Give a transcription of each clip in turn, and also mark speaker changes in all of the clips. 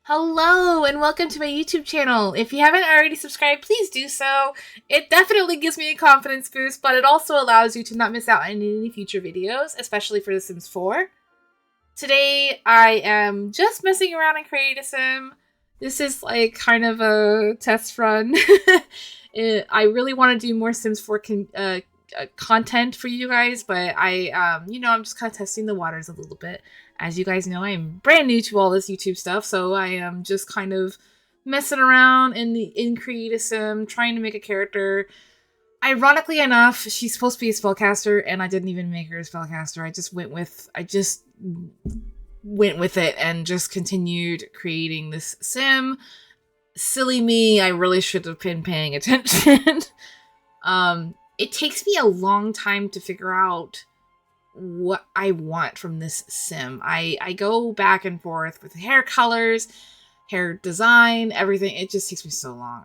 Speaker 1: Hello and welcome to my YouTube channel. If you haven't already subscribed, please do so. It definitely gives me a confidence boost, but it also allows you to not miss out on any future videos, especially for The Sims 4. Today, I am just messing around in Create a Sim. This is like kind of a test run. I really want to do more Sims 4 content for you guys, but I'm just kind of testing the waters a little bit. As you guys know, I'm brand new to all this YouTube stuff, so I am just kind of messing around in Create a Sim, trying to make a character. Ironically enough, she's supposed to be a spellcaster, and I didn't even make her a spellcaster. I just went with it and just continued creating this sim. Silly me, I really should have been paying attention. It takes me a long time to figure out what I want from this sim. I go back and forth with hair colors, hair design, everything. It just takes me so long.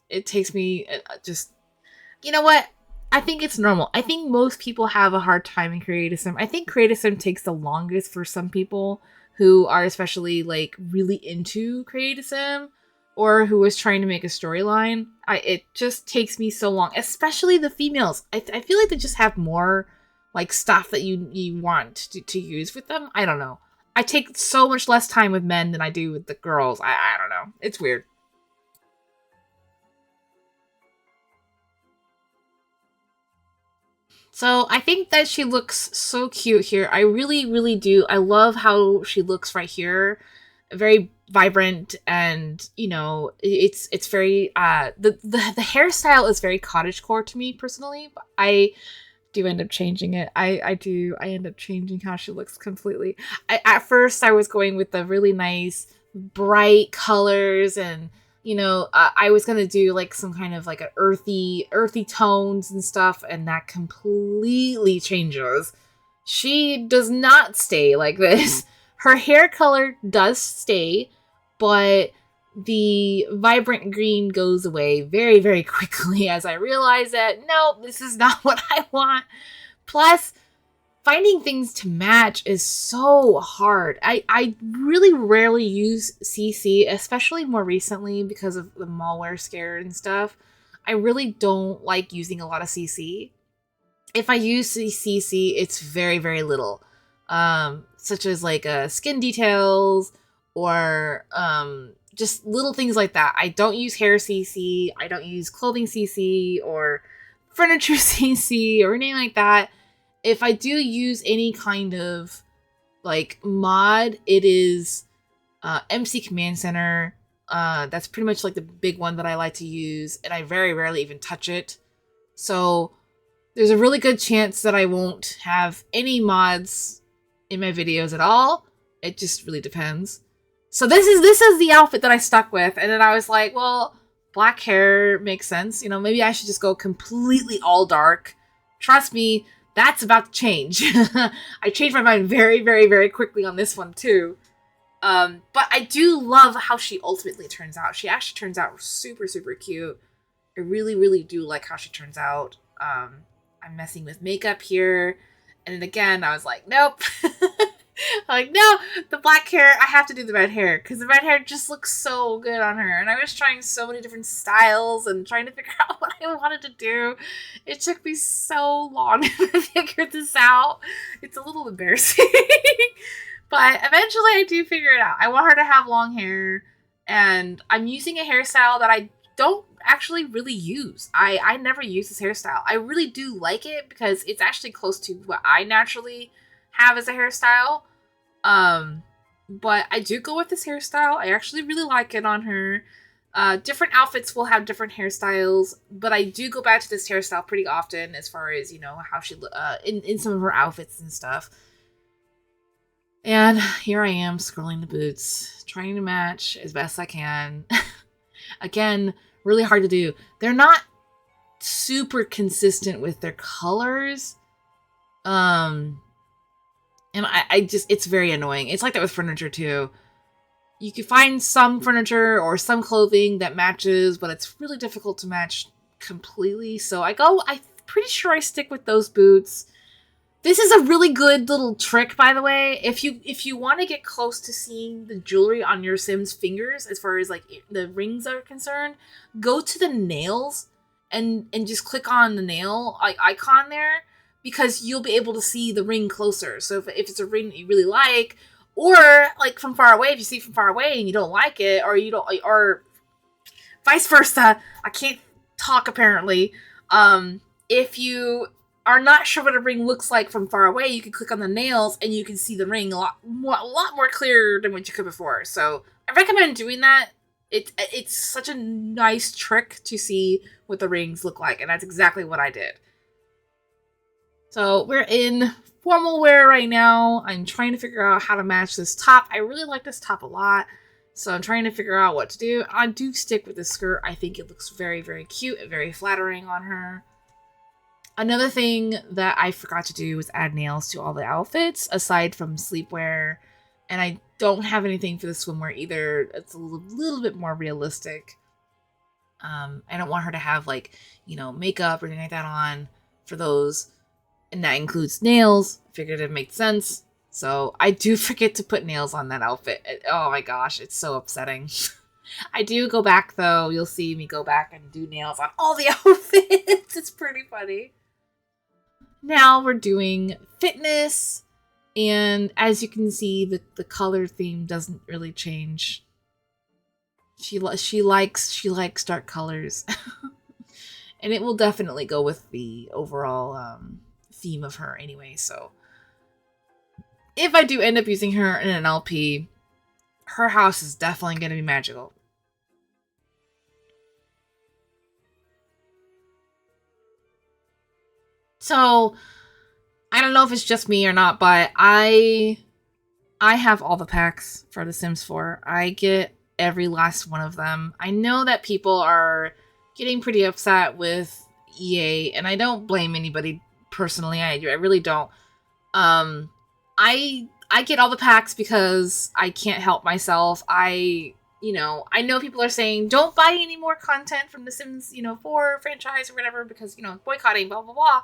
Speaker 1: It takes me you know what? I think it's normal. I think most people have a hard time in Create a Sim. I think Create a Sim takes the longest for some people who are especially like really into Create a Sim or who is trying to make a storyline. It just takes me so long, especially the females. I feel like they just have more like stuff that you want to use with them. I don't know. I take so much less time with men than I do with the girls. I don't know. It's weird. So I think that she looks so cute here. I really, really do. I love how she looks right here. Very vibrant, and it's very the hairstyle is very cottagecore to me personally. But I do end up changing it. I end up changing how she looks completely. At first I was going with the really nice bright colors, and I was gonna do like some kind of like a earthy tones and stuff, and that completely changes. She does not stay like this. Her hair color does stay, but the vibrant green goes away very, very quickly as I realize that, no, this is not what I want. Plus, finding things to match is so hard. I really rarely use CC, especially more recently because of the malware scare and stuff. I really don't like using a lot of CC. If I use CC, it's very, very little. Such as like skin details or just little things like that. I don't use hair CC. I don't use clothing CC or furniture CC or anything like that. If I do use any kind of like mod, it is MC Command Center. That's pretty much like the big one that I like to use, and I very rarely even touch it. So there's a really good chance that I won't have any mods in my videos at all. It just really depends. So this is the outfit that I stuck with, and then I was like, well, black hair makes sense. Maybe I should just go completely all dark. Trust me, that's about to change. I changed my mind very, very, very quickly on this one too. But I do love how she ultimately turns out. She actually turns out super, super cute. I really, really do like how she turns out. I'm messing with makeup here. And then again, I was like, nope. I'm like, no, the black hair, I have to do the red hair because the red hair just looks so good on her. And I was trying so many different styles and trying to figure out what I wanted to do. It took me so long to figure this out. It's a little embarrassing. But eventually I do figure it out. I want her to have long hair, and I'm using a hairstyle that I don't actually really use. I never use this hairstyle. I really do like it because it's actually close to what I naturally have as a hairstyle. But I do go with this hairstyle. I actually really like it on her. Different outfits will have different hairstyles, but I do go back to this hairstyle pretty often as far as, how she in some of her outfits and stuff. And here I am scrolling the boots, trying to match as best I can. Again, really hard to do. They're not super consistent with their colors. And I just, it's very annoying. It's like that with furniture too. You can find some furniture or some clothing that matches, but it's really difficult to match completely. So I'm pretty sure I stick with those boots. This is a really good little trick, by the way. If you want to get close to seeing the jewelry on your Sim's fingers, as far as like the rings are concerned, go to the nails and just click on the nail icon there, because you'll be able to see the ring closer. So if it's a ring that you really like, or like from far away, if you see it from far away and you don't like it, or you don't, or vice versa. I can't talk apparently. If you are not sure what a ring looks like from far away, you can click on the nails and you can see the ring a lot more clear than what you could before. So I recommend doing that. It's such a nice trick to see what the rings look like, and that's exactly what I did. So we're in formal wear right now. I'm trying to figure out how to match this top. I really like this top a lot, so I'm trying to figure out what to do. I do stick with this skirt. I think it looks very, very cute and very flattering on her. Another thing that I forgot to do was add nails to all the outfits, aside from sleepwear. And I don't have anything for the swimwear either. It's a little bit more realistic. I don't want her to have, like, makeup or anything like that on for those. And that includes nails. I figured it made sense. So I do forget to put nails on that outfit. Oh my gosh, it's so upsetting. I do go back, though. You'll see me go back and do nails on all the outfits. It's pretty funny. Now we're doing fitness, and as you can see, the color theme doesn't really change. She likes dark colors, and it will definitely go with the overall theme of her anyway. So if I do end up using her in an LP, her house is definitely going to be magical. So I don't know if it's just me or not, but I have all the packs for The Sims 4. I get every last one of them. I know that people are getting pretty upset with EA, and I don't blame anybody personally. I really don't. I get all the packs because I can't help myself. I know people are saying don't buy any more content from The Sims 4 franchise or whatever, because boycotting, blah blah blah.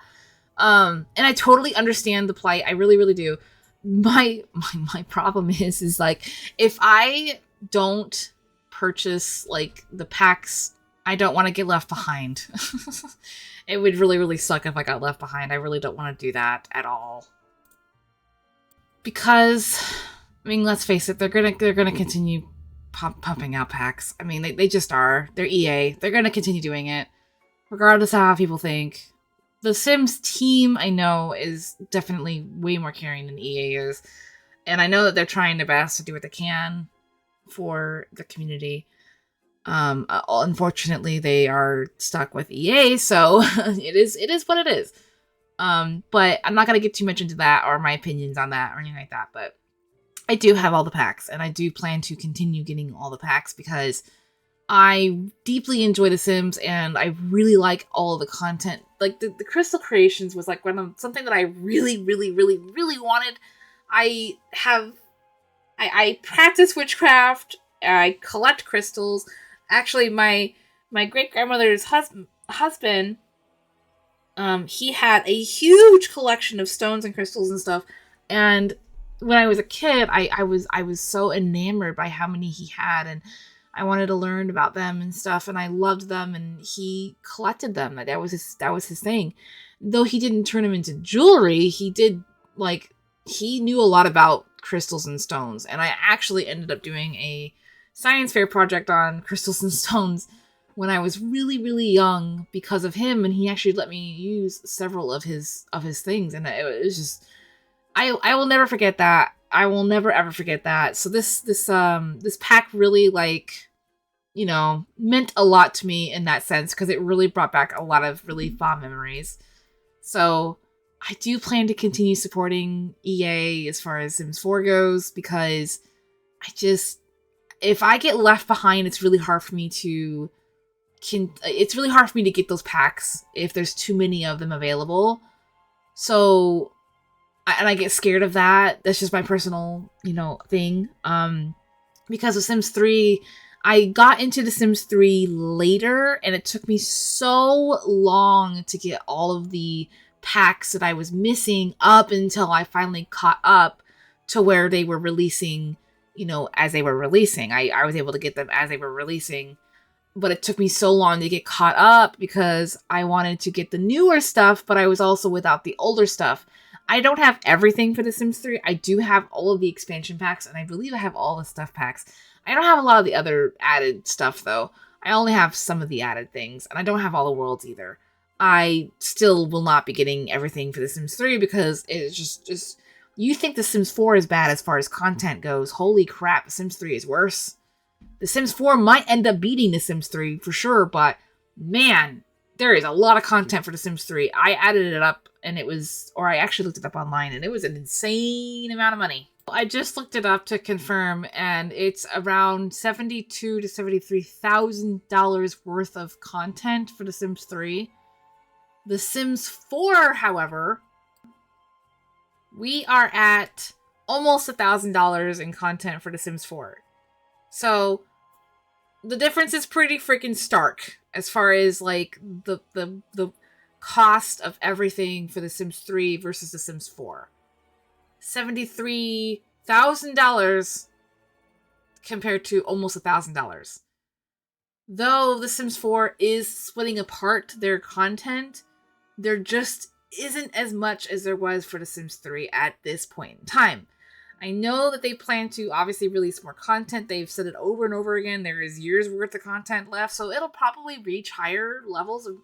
Speaker 1: And I totally understand the plight. I really, really do. My problem is like, if I don't purchase like the packs, I don't want to get left behind. It would really, really suck if I got left behind. I really don't want to do that at all. Because, I mean, let's face it, they're gonna continue pumping out packs. I mean, they just are. They're EA. They're gonna continue doing it, regardless of how people think. The Sims team, I know, is definitely way more caring than EA is. And I know that they're trying their best to do what they can for the community. Unfortunately, they are stuck with EA, so it is what it is. But I'm not going to get too much into that or my opinions on that or anything like that. But I do have all the packs, and I do plan to continue getting all the packs because I deeply enjoy The Sims, and I really like all of the content. Like, the Crystal Creations was like something that I really, really, really, really wanted. I practice witchcraft. I collect crystals. Actually, my great-grandmother's husband, he had a huge collection of stones and crystals and stuff. And when I was a kid, I was so enamored by how many he had, and I wanted to learn about them and stuff, and I loved them, and he collected them. That was his thing. Though he didn't turn them into jewelry, he knew a lot about crystals and stones. And I actually ended up doing a science fair project on crystals and stones when I was really, really young because of him, and he actually let me use several of his things, and it was just, I will never forget that. I will never ever forget that. So this pack really meant a lot to me in that sense, because it really brought back a lot of really fond memories. So I do plan to continue supporting EA as far as Sims 4 goes, because if I get left behind, it's really hard for me to get those packs if there's too many of them available. So, and I get scared of that. That's just my personal, thing. Because of Sims 3, I got into The Sims 3 later, and it took me so long to get all of the packs that I was missing up until I finally caught up to where they were releasing, as they were releasing. I was able to get them as they were releasing, but it took me so long to get caught up because I wanted to get the newer stuff, but I was also without the older stuff. I don't have everything for The Sims 3. I do have all of the expansion packs, and I believe I have all the stuff packs. I don't have a lot of the other added stuff, though. I only have some of the added things, and I don't have all the worlds either. I still will not be getting everything for The Sims 3 because it's just you think The Sims 4 is bad as far as content goes. Holy crap, The Sims 3 is worse. The Sims 4 might end up beating The Sims 3 for sure, but man, there is a lot of content for The Sims 3. I added it up and I actually looked it up online and it was an insane amount of money. I just looked it up to confirm and it's around $72,000 to $73,000 worth of content for The Sims 3. The Sims 4, however, we are at almost $1,000 in content for The Sims 4. So the difference is pretty freaking stark as far as like the cost of everything for The Sims 3 versus The Sims 4. $73,000 compared to almost $1,000. Though The Sims 4 is splitting apart their content, there just isn't as much as there was for The Sims 3 at this point in time. I know that they plan to obviously release more content. They've said it over and over again. There is years worth of content left, so it'll probably reach higher levels of,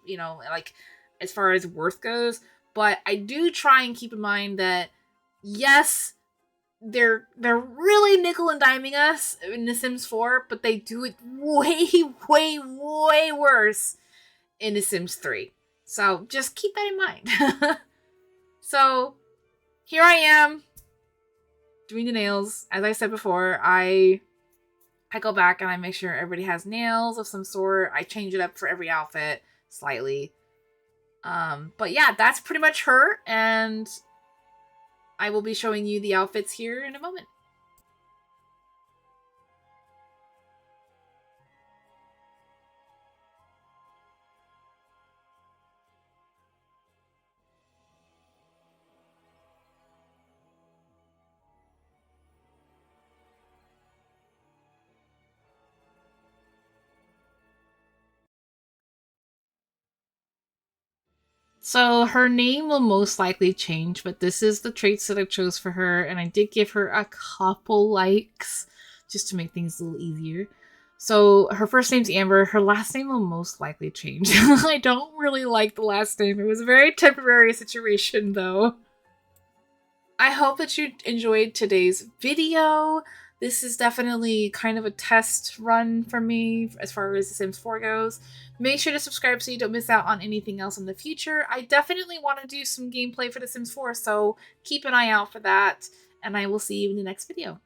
Speaker 1: like as far as worth goes. But I do try and keep in mind that yes, they're really nickel and diming us in The Sims 4, but they do it way, way, way worse in The Sims 3. So just keep that in mind. So here I am doing the nails. As I said before, I go back and I make sure everybody has nails of some sort. I change it up for every outfit slightly. But yeah, that's pretty much her, and I will be showing you the outfits here in a moment. So her name will most likely change, but this is the traits that I chose for her, and I did give her a couple likes just to make things a little easier. So her first name's Amber. Her last name will most likely change. I don't really like the last name. It was a very temporary situation, though. I hope that you enjoyed today's video. This is definitely kind of a test run for me as far as The Sims 4 goes. Make sure to subscribe so you don't miss out on anything else in the future. I definitely want to do some gameplay for The Sims 4, so keep an eye out for that, and I will see you in the next video.